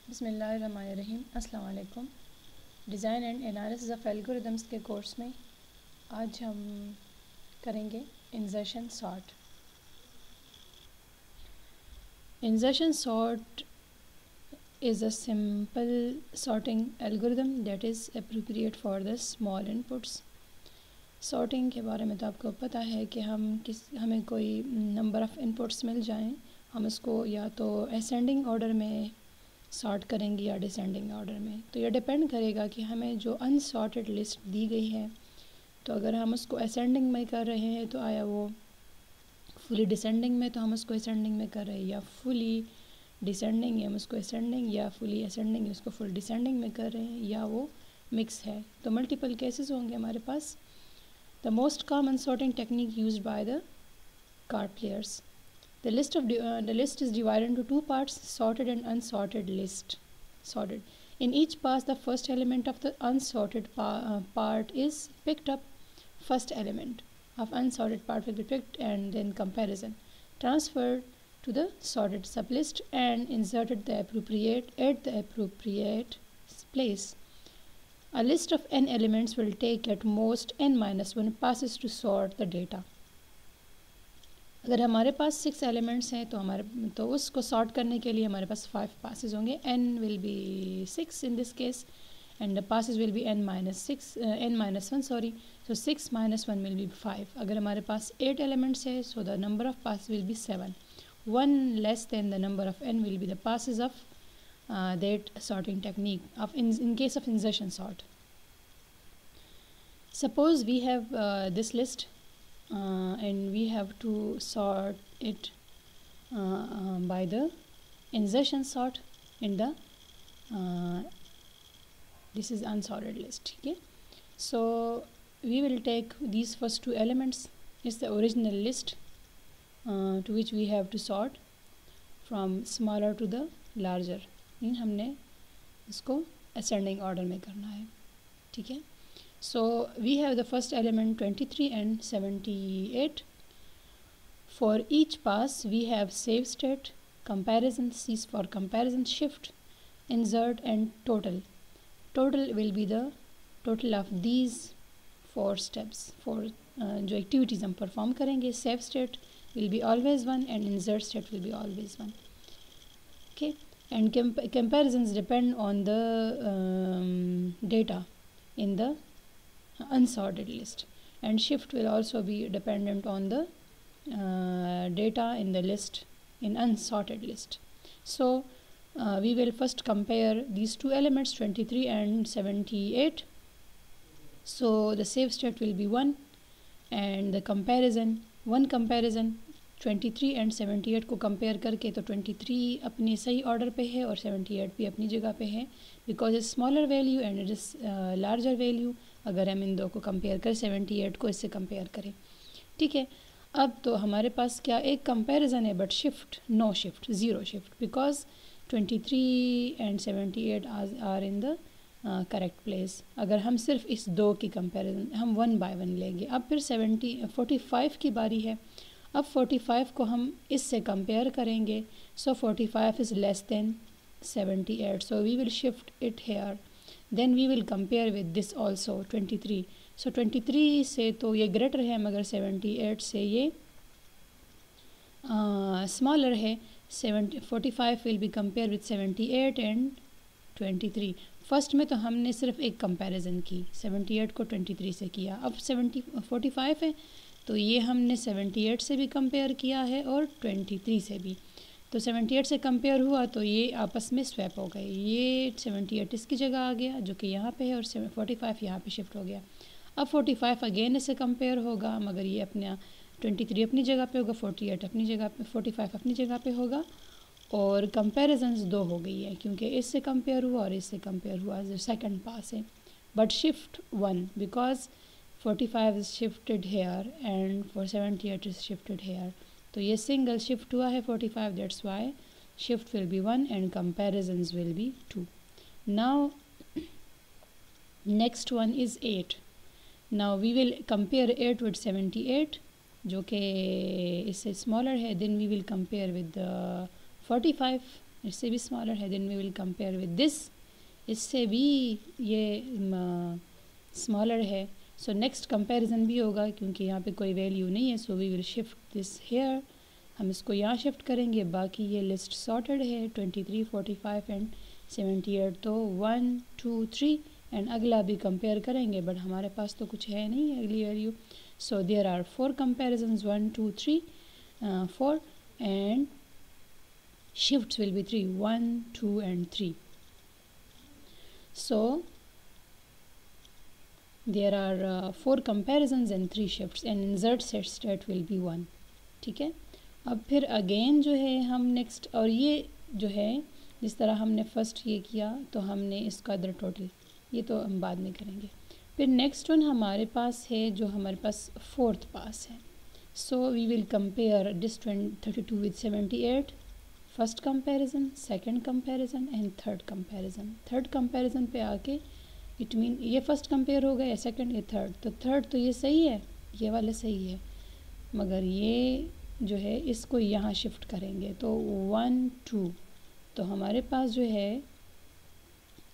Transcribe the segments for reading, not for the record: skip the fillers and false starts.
बिस्मिल्लाहिर्रहमानिर्रहीम। अस्सलाम वालेकुम। Design and analysis of algorithms के कोर्स में आज हम करेंगे insertion sort. Insertion sort is a simple sorting algorithm that is appropriate for the small inputs. sorting के बारे में तो आपको पता है कि हमें कोई नंबर ऑफ़ इनपुट्स मिल जाएं, हम उसको या तो असेंडिंग ऑर्डर में सॉर्ट करेंगे या डिसेंडिंग ऑर्डर में। तो ये डिपेंड करेगा कि हमें जो अनसॉर्टेड लिस्ट दी गई है, तो अगर हम उसको असेंडिंग में कर रहे हैं तो आया वो फुली डिसेंडिंग में, तो हम उसको असेंडिंग में कर रहे हैं, या फुली डिसेंडिंग हम उसको असेंडिंग, या फुली असेंडिंग उसको फुल डिसेंडिंग में कर रहे हैं, या वो मिक्स है। तो मल्टीपल केसेस होंगे हमारे पास। The most common sorting technique used by the card players. The list is divided into two parts: sorted and unsorted list. Sorted. In each pass, the first element of the unsorted part is picked up. First element of unsorted part will be picked and then comparison. Transferred to the sorted sublist and inserted at the appropriate place. A list of n elements will take at most n-1 passes to sort the data. अगर हमारे पास 6 elements हैं तो उसको sort करने के लिए हमारे पास 5 passes होंगे। n will be 6 in this case and the passes will be n-1 sorry, so 6 - 1 will be 5। अगर हमारे पास 8 एलिमेंट्स है, so the number of pass will be 7। 1 less than the number of n will be the passes of that sorting technique of in case of insertion sort. Suppose we have this list and we have to sort it by the insertion sort in the this is unsorted list. Okay, so we will take these first two elements is the original list to which we have to sort from smaller to the larger. हमने इसको ascending order में करना है। ठीक है, so we have the first element 23 and 78. For each pass we have save state, comparison, C for comparison, shift, insert and total. Total will be the total of these 4 steps, 4 जो activities हम perform करेंगे। save state will be always 1 and insert state will be always 1. Okay, and comparisons depend on the data in the unsorted list, and shift will also be dependent on the data in the list in unsorted list. So we will first compare these two elements 23 and 78. So the save state will be 1 and the comparison, one comparison 23 and 78 को compare करके, तो 23 अपने सही order पे है और 78 भी अपनी जगह पे है, because is smaller value and it is larger value. अगर हम इन दो को कंपेयर करें, 78 को इससे कंपेयर करें, ठीक है। अब तो हमारे पास क्या एक कंपैरिजन है, but shift no shift, zero shift, because 23 and 78 are in the correct place. अगर हम सिर्फ इस दो की कंपैरिजन हम 1 बाय 1 लेंगे। अब फिर 45 की बारी है। अब 45 को हम इससे कंपेयर करेंगे, so 45 is less than 78, so we will shift it here, then we will compare with this also 23। So 23 से तो ये ग्रेटर है, मगर 78 से ये स्मॉलर है। 45 will be compare with 78 and 23। First में तो हमने सिर्फ एक कंपैरिजन की, 78 को 23 से किया। अब 45 है तो ये हमने 78 से भी कंपेयर किया है और 23 से भी। तो 78 से कंपेयर हुआ तो ये आपस में स्वैप हो गए, ये 78 इसकी जगह आ गया जो कि यहाँ पे है, और 45 यहाँ पे शिफ्ट हो गया। अब 45 अगेन इससे कंपेयर होगा, मगर ये अपना 23 अपनी जगह पे होगा, 48 अपनी जगह पे, 45 अपनी जगह पे होगा, और कंपेरिजन्स 2 हो गई है क्योंकि इससे कंपेयर हुआ और इससे कंपेयर हुआ, जो सेकंड पास है। But shift 1 because 45 is shifted here and for 78 is shifted here, तो ये सिंगल शिफ्ट हुआ है 45, that's why shift will be 1 and comparisons will be 2. Now next one is 8. Now we will compare 8 with 78 जो कि इससे smaller है, then we will compare with the 45 इससे भी स्मॉलर है, then we will compare with this, इससे भी ये स्मॉलर है, सो नेक्स्ट कंपैरिजन भी होगा क्योंकि यहाँ पे कोई वैल्यू नहीं है, so we will shift this here, हम इसको यहाँ शिफ्ट करेंगे। बाकी ये लिस्ट सॉर्टेड है 23, 45 एंड 78, तो 1 2 3 एंड अगला भी कंपेयर करेंगे, बट हमारे पास तो कुछ है नहीं अगली value, so there are 4 comparisons 1 2 3 4 and shifts will be 3 1 2 and 3, so there are 4 comparisons and 3 shifts and insert set state will be 1, ठीक है। अब फिर अगेन जो है हम नेक्स्ट, और ये जो है जिस तरह हमने फर्स्ट ये किया तो हमने इसका इधर टोटल, ये तो हम बाद में करेंगे। फिर नेक्स्ट वन हमारे पास है जो हमारे पास फोर्थ पास है, so we will compare this 32 with 78, first comparison, second comparison and third comparison. Third comparison पे आके इट मीन ये फर्स्ट कंपेयर हो गया, या सेकंड या थर्ड, तो थर्ड तो ये सही है, ये वाला सही है, मगर ये जो है इसको यहाँ शिफ्ट करेंगे तो 1 2, तो हमारे पास जो है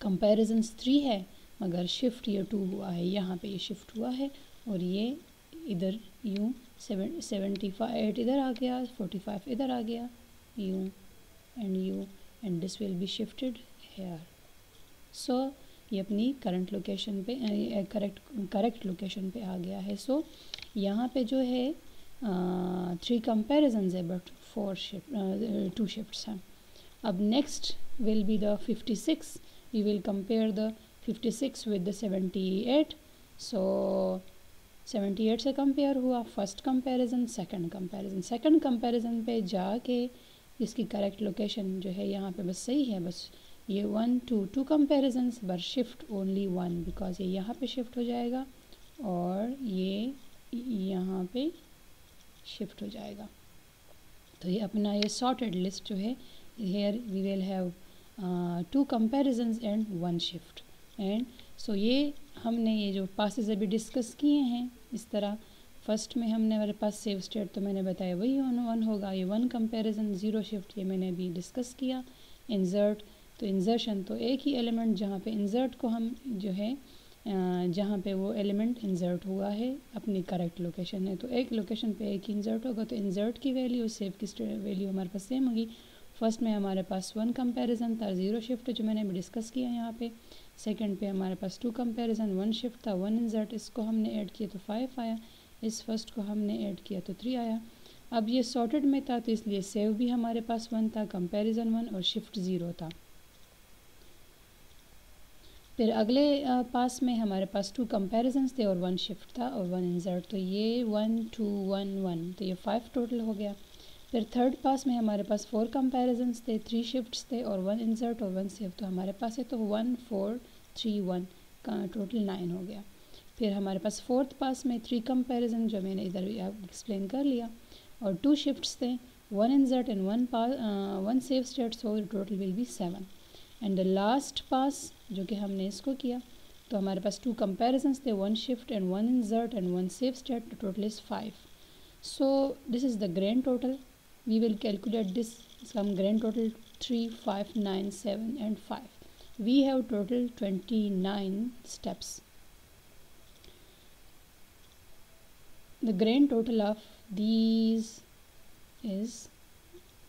कंपैरिजन्स 3 है मगर शिफ्ट ये 2 हुआ है, यहाँ पे ये शिफ्ट हुआ है, और ये इधर यूँ 78 इधर आ गया, 45 इधर आ गया, यूँ and this will be shifted here. So ये अपनी करंट लोकेशन पे करेक्ट लोकेशन पे आ गया है। सो यहाँ पे जो है 3 कंपैरिजन्स है बट 2 शिफ्ट्स हैं। अब next will be the 56, we will compare the 56 with the 78, so 78 से कंपेयर हुआ, फर्स्ट कंपैरिजन, सेकंड कंपैरिजन पे जाके इसकी करेक्ट लोकेशन जो है यहाँ पे बस सही है, बस ये 1 2 comparisons but shift only 1 because ये यहाँ पे शिफ्ट हो जाएगा और ये यहाँ पे शिफ्ट हो जाएगा। तो ये अपना ये सॉर्टेड लिस्ट जो है, here we will have 2 comparisons and 1 shift, and so ये हमने ये जो पासेस अभी डिस्कस किए हैं इस तरह, फर्स्ट में हमने मेरे पास सेव स्टेट तो मैंने बताया वही 1 होगा, ये 1 कंपैरिजन 0 शिफ्ट ये मैंने अभी डिस्कस किया। इंसर्ट, तो इंसर्शन तो एक ही एलिमेंट जहाँ पे इंसर्ट को हम जो है जहाँ पे वो एलिमेंट इंसर्ट हुआ है अपनी करेक्ट लोकेशन है, तो एक लोकेशन पे एक ही इंसर्ट होगा, तो इंसर्ट की वैल्यू सेव की वैल्यू हमारे पास सेम होगी। फर्स्ट में हमारे पास 1 कंपैरिजन था 0 शिफ्ट जो मैंने अभी डिस्कस किया यहाँ पे, सेकंड पे हमारे पास 2 कंपैरिजन 1 शिफ्ट था 1 इंसर्ट, इसको हमने ऐड किया तो 5 आया, इस फर्स्ट को हमने ऐड किया तो 3 आया। अब ये सॉर्टेड में था तो इसलिए सेव भी हमारे पास 1 था, कंपैरिजन 1 और शिफ्ट 0 था। फिर अगले पास में हमारे पास 2 कंपैरिजन्स थे और 1 शिफ्ट था और 1 इंसर्ट, तो ये 1 2 1 1 तो ये 5 टोटल हो गया। फिर थर्ड पास में हमारे पास 4 कंपैरिजन्स थे, 3 शिफ्ट्स थे और 1 इंसर्ट और 1 सेव, तो हमारे पास है तो 1 4 3 1 का टोटल 9 हो गया। फिर हमारे पास फोर्थ पास में 3 कंपैरिजन जो मैंने इधर एक्सप्लेन कर लिया और 2 शिफ्ट्स थे, 1 insert and 1 save state, so total will be 7। And the last पास जो कि हमने इसको किया तो हमारे पास 2 कंपैरिजन्स थे, 1 shift and 1 insert and 1 save state, total is 5। So this is the grand total, we will calculate this, sum grand total 3 5 9 7 and 5, we have total 29 steps. The grand total of these is,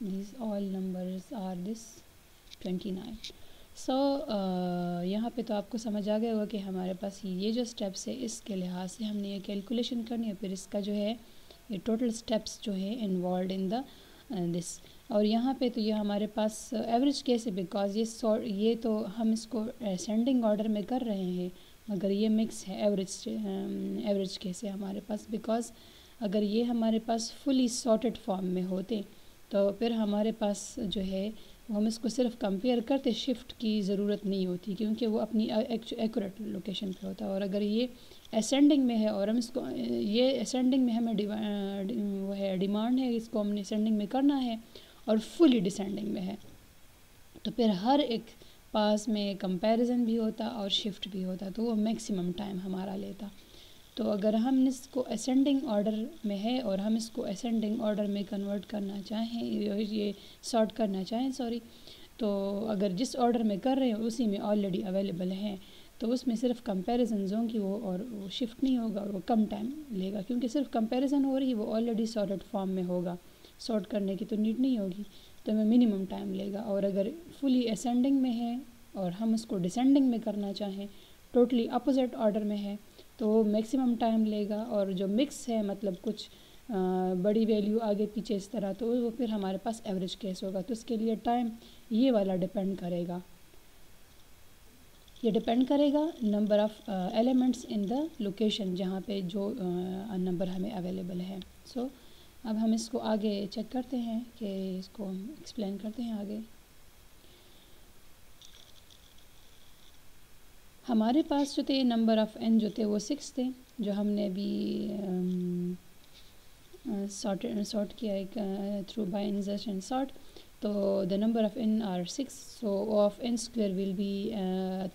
these all numbers are this 29. So यहाँ पे तो आपको समझ आ गया होगा कि हमारे पास ये जो स्टेप्स है इसके लिहाज से हमने ये कैलकुलेशन करनी है, फिर इसका जो है ये टोटल स्टेप्स जो है इन्वॉल्व इन द दिस। और यहाँ पे तो ये हमारे पास एवरेज केस है बिकॉज ये तो हम इसको असेंडिंग ऑर्डर में कर रहे हैं मगर ये मिक्स है, एवरेज केस है हमारे पास, बिकॉज अगर ये हमारे पास फुली सॉर्टेड फॉर्म में होते तो फिर हमारे पास जो है वो हम इसको सिर्फ कंपेयर करते, शिफ्ट की ज़रूरत नहीं होती क्योंकि वो अपनी एक्यूरेट लोकेशन पे होता है। और अगर ये असेंडिंग में है और हम इसको ये असेंडिंग में हमें वो है डिमांड है, इसको हमने असेंडिंग में करना है और फुली डिसेंडिंग में है, तो फिर हर एक पास में कंपैरिजन भी होता और शिफ्ट भी होता, तो वो मैक्सिमम टाइम हमारा लेता। तो अगर हम इसको असेंडिंग ऑर्डर में है और हम इसको असेंडिंग ऑर्डर में कन्वर्ट करना चाहें, ये सॉर्ट करना चाहें तो अगर जिस ऑर्डर में कर रहे हो उसी में ऑलरेडी अवेलेबल हैं तो उसमें सिर्फ कंपैरिजन्स होंगी वो, और वो शिफ्ट नहीं होगा और वो कम टाइम लेगा, क्योंकि सिर्फ कंपैरिजन हो रही है, वो ऑलरेडी सॉर्टेड फॉर्म में होगा, सॉर्ट करने की तो नीड नहीं होगी, तो हमें मिनिमम टाइम लेगा। और अगर फुली असेंडिंग में है और हम उसको डिसेंडिंग में करना चाहें, टोटली अपोजिट ऑर्डर में है, तो वो मैक्सिमम टाइम लेगा। और जो मिक्स है मतलब कुछ बड़ी वैल्यू आगे पीछे इस तरह, तो वो फिर हमारे पास एवरेज केस होगा। तो इसके लिए टाइम ये वाला डिपेंड करेगा, ये डिपेंड करेगा number of elements in the location जहाँ पे जो नंबर हमें अवेलेबल है। सो अब हम इसको आगे चेक करते हैं कि इसको हम एक्सप्लेन करते हैं आगे। हमारे पास जो थे नंबर ऑफ़ n जो थे वो 6 थे, जो हमने भी सॉर्ट किया एक थ्रू बाय इंसर्शन सॉर्ट। तो the number of n are 6, so O of n square will be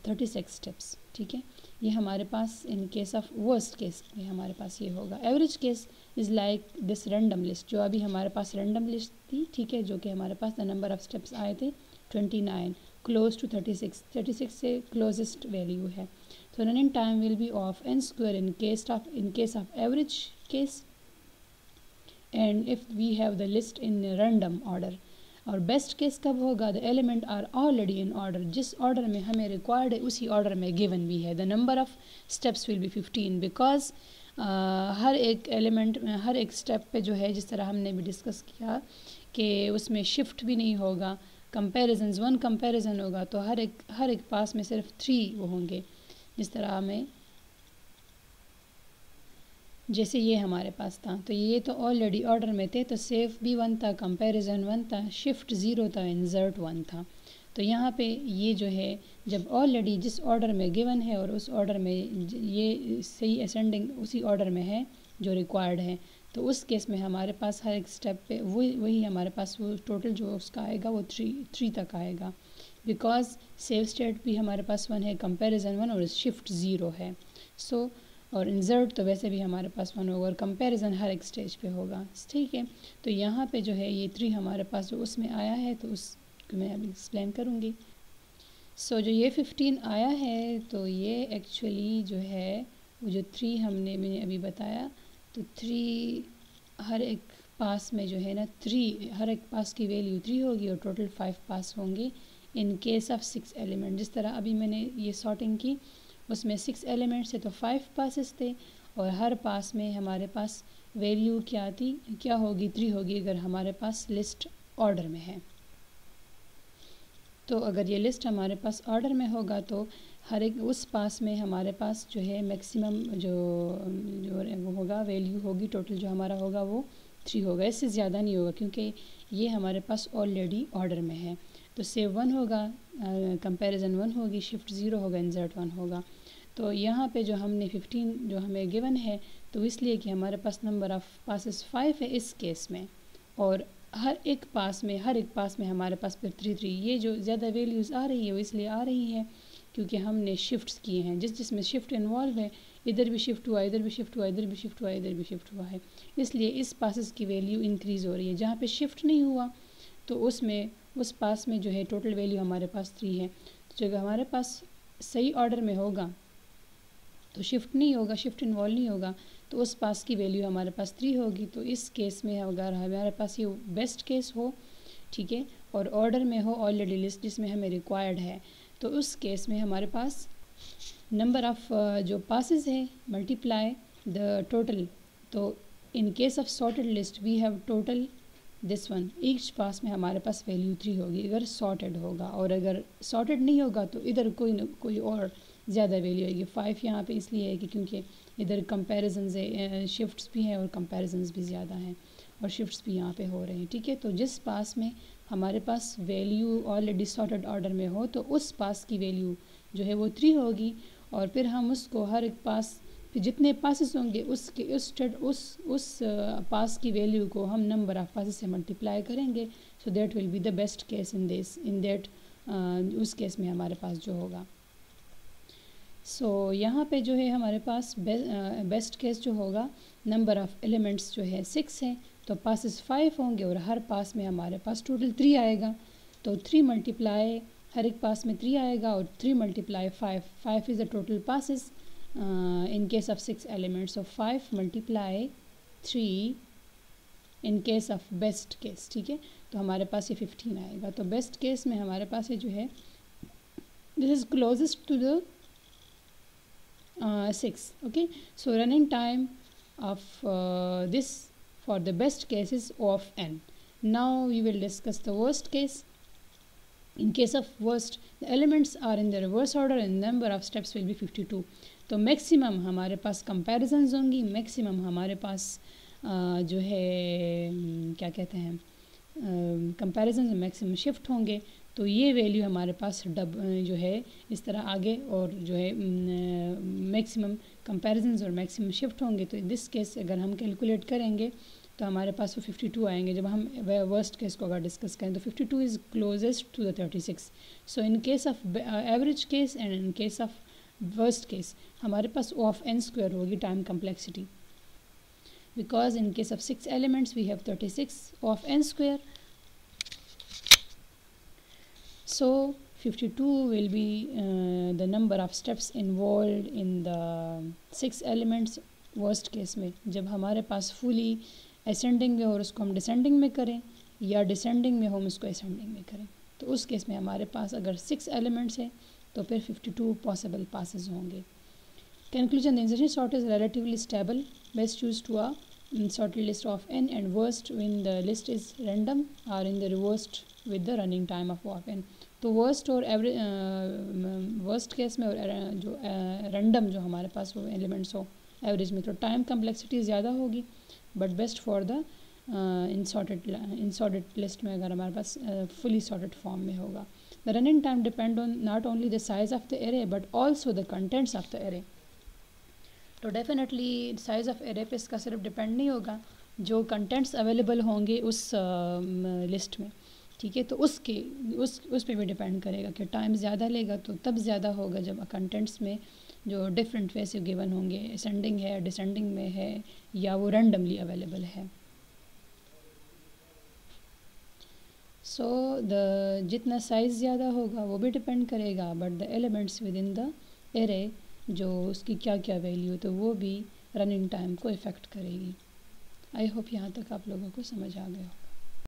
36 steps. ठीक है, ये हमारे पास in case of worst case में हमारे पास ये होगा। Average case is like this random list, जो अभी हमारे पास रैंडम लिस्ट थी, ठीक है, जो कि हमारे पास द नंबर ऑफ़ स्टेप्स आए थे 29, क्लोज टू 36 से क्लोजेस्ट वैल्यू है। तो running time will be of n square in case of average case, and if we have the list in random order. और बेस्ट केस कब होगा? The element are already in order, जिस order में हमें required है उसी order में given भी है। The number of steps will be 15, because हर एक एलिमेंट में हर एक स्टेप पे जो है, जिस तरह हमने भी डिस्कस किया कि उसमें शिफ्ट भी नहीं होगा, कंपैरिजन्स वन कंपैरिजन होगा, तो हर एक पास में सिर्फ 3 वो होंगे। जिस तरह हमें जैसे ये हमारे पास था, तो ये तो ऑलरेडी ऑर्डर में थे, तो सेव भी 1 था, कंपैरिजन 1 था, शिफ्ट 0 था, इंसर्ट 1 था। तो यहाँ पे ये जो है जब ऑलरेडी जिस ऑर्डर में गिवन है और उस ऑर्डर में ये सही असेंडिंग उसी ऑर्डर में है जो रिक्वायर्ड है, तो उस केस में हमारे पास हर एक स्टेप पे वही हमारे पास वो टोटल जो उसका आएगा वो 3 तक आएगा, बिकॉज सेव स्टेट भी हमारे पास 1 है, कंपैरिजन 1 और शिफ्ट 0 है। सो और इंसर्ट तो वैसे भी हमारे पास 1 होगा और कंपैरिजन हर एक स्टेज पे होगा। ठीक है, तो यहाँ पे जो है ये 3 हमारे पास जो उसमें आया है, तो उसको मैं अभी एक्सप्लेन करूँगी। सो जो ये 15 आया है, तो ये एक्चुअली जो है वो जो 3 मैंने अभी बताया, तो 3 हर एक पास में जो है ना 3 हर एक पास की वैल्यू 3 होगी और टोटल 5 पास होंगे इन केस ऑफ 6 एलिमेंट। जिस तरह अभी मैंने ये सॉर्टिंग की उसमें 6 एलिमेंट्स थे तो 5 पासेस थे, और हर पास में हमारे पास वैल्यू क्या होगी 3 होगी अगर हमारे पास लिस्ट ऑर्डर में है। तो अगर ये लिस्ट हमारे पास ऑर्डर में होगा तो हर एक उस पास में हमारे पास जो है मैक्सिमम जो वो होगा वैल्यू होगी टोटल जो हमारा होगा वो 3 होगा, इससे ज़्यादा नहीं होगा क्योंकि ये हमारे पास ऑलरेडी ऑर्डर में है। तो सेव 1 होगा, कंपैरिजन 1 होगी, शिफ्ट 0 होगा, इंसर्ट 1 होगा। तो यहाँ पे जो हमने 15 जो हमें गिवन है, तो इसलिए कि हमारे पास नंबर ऑफ़ पासेस 5 है इस केस में, और हर एक पास में हमारे पास फिर 3 ये जो ज़्यादा वैल्यूज़ आ रही है वो इसलिए आ रही है क्योंकि हमने शिफ्ट्स किए हैं, जिसमें शिफ्ट इन्वॉल्व है, इधर भी शिफ्ट हुआ, इधर भी शिफ्ट हुआ, इधर भी शिफ्ट हुआ, इधर भी शिफ्ट हुआ है, इसलिए इस पासेस की वैल्यू इंक्रीज़ हो रही है। जहाँ पे शिफ्ट नहीं हुआ तो उसमें उस पास में जो है टोटल वैल्यू हमारे पास 3 है। तो जब हमारे पास सही ऑर्डर में होगा तो शिफ्ट नहीं होगा, शिफ्ट इन्वॉल्व नहीं होगा, तो उस पास की वैल्यू हमारे पास 3 होगी। तो इस केस में अगर हमारे पास ये बेस्ट केस हो, ठीक है, और ऑर्डर में हो ऑलरेडी लिस्ट जिसमें हमें रिक्वायर्ड है, तो उस केस में हमारे पास नंबर ऑफ़ जो पासेस है मल्टीप्लाई द टोटल। तो in case of sorted list we have total this one, each pass में हमारे पास वैल्यू 3 होगी अगर सॉर्टेड होगा, और अगर सॉर्टेड नहीं होगा तो इधर कोई और ज़्यादा वैल्यू आएगी। 5 यहाँ पे इसलिए है कि क्योंकि इधर कंपैरिजन्स है, शिफ्ट्स भी हैं और कंपैरिजन्स भी ज़्यादा हैं और शिफ्ट्स भी यहाँ पे हो रहे हैं। ठीक है, तो जिस पास में हमारे पास वैल्यू ऑलरेडी सॉर्टेड ऑर्डर में हो तो उस पास की वैल्यू जो है वो 3 होगी, और फिर हम उसको हर एक पास फिर जितने पासेस होंगे उसके उस पास की वैल्यू को हम नंबर ऑफ़ पासेस से मल्टीप्लाई करेंगे। So that will be the best case in that उस केस में हमारे पास जो होगा। सो यहाँ पे जो है हमारे पास बेस्ट केस जो होगा नंबर ऑफ़ एलिमेंट्स जो है 6 है, तो पासेस 5 होंगे और हर पास में हमारे पास टोटल 3 आएगा। तो 3 मल्टीप्लाई, हर एक पास में 3 आएगा और 3 multiply 5 is the total passes in case of 6 elements. So 5 multiply 3 in case of best case, ठीक है। तो हमारे पास ये 15 आएगा। तो बेस्ट केस में हमारे पास ये जो है this is closest to the 6, okay। So running time of this for the best case is O of n. Now we will discuss the worst case. In case of worst, the elements are in the reverse order and number of steps will be 52. तो maximum हमारे पास comparisons होंगी, maximum हमारे पास जो है क्या कहते हैं comparisons maximum shift होंगे। तो ये वैल्यू हमारे पास जो है इस तरह आगे और जो है मैक्सिमम कंपैरिजन्स और मैक्सिमम शिफ्ट होंगे। तो इन दिस केस अगर हम कैलकुलेट करेंगे तो हमारे पास वो 52 आएंगे। जब हम वर्स्ट केस को अगर डिस्कस करें तो 52 is closest to the 36। So in case of average case and in case of worst case हमारे पास O of n स्क्वायर होगी time complexity, because in case of 6 elements we have 36 O of n square. So 52 will be the number of steps involved in the 6 elements worst case में। जब हमारे पास fully ascending में और उसको हम descending में करें या डिसेंडिंग में हम उसको असेंडिंग में करें, तो उस केस में हमारे पास अगर 6 एलिमेंट्स हैं तो फिर 52 पॉसिबल पासेस होंगे। Conclusion, the insertion sort is relatively stable, best choose to a sorted list of n, and worst when the list is random or in the reversed with the running time of O of n। तो worst और worst case में और जो random जो हमारे पास वो elements हो average में, तो टाइम कम्प्लेक्सिटी ज़्यादा होगी, but best for the unsorted list में अगर हमारे पास फुली सॉर्टेड फॉर्म में होगा। The running time depend on not only the size of the array but also the contents of the array. तो डेफिनेटली साइज़ ऑफ एरे पे इसका सिर्फ डिपेंड नहीं होगा, जो कंटेंट्स अवेलेबल होंगे उस लिस्ट में, ठीक है। तो उस पे भी डिपेंड करेगा कि टाइम ज़्यादा लेगा तो तब ज़्यादा होगा जब कंटेंट्स में जो डिफरेंट वे से गिवन होंगे, असेंडिंग है, डिसेंडिंग में है, या वो रैंडमली अवेलेबल है। सो द जितना साइज़ ज़्यादा होगा वो भी डिपेंड करेगा, but the elements with in the array जो उसकी क्या क्या वैल्यू, तो वो भी रनिंग टाइम को इफ़ेक्ट करेगी। आई होप यहाँ तक आप लोगों को समझ आ गया हो।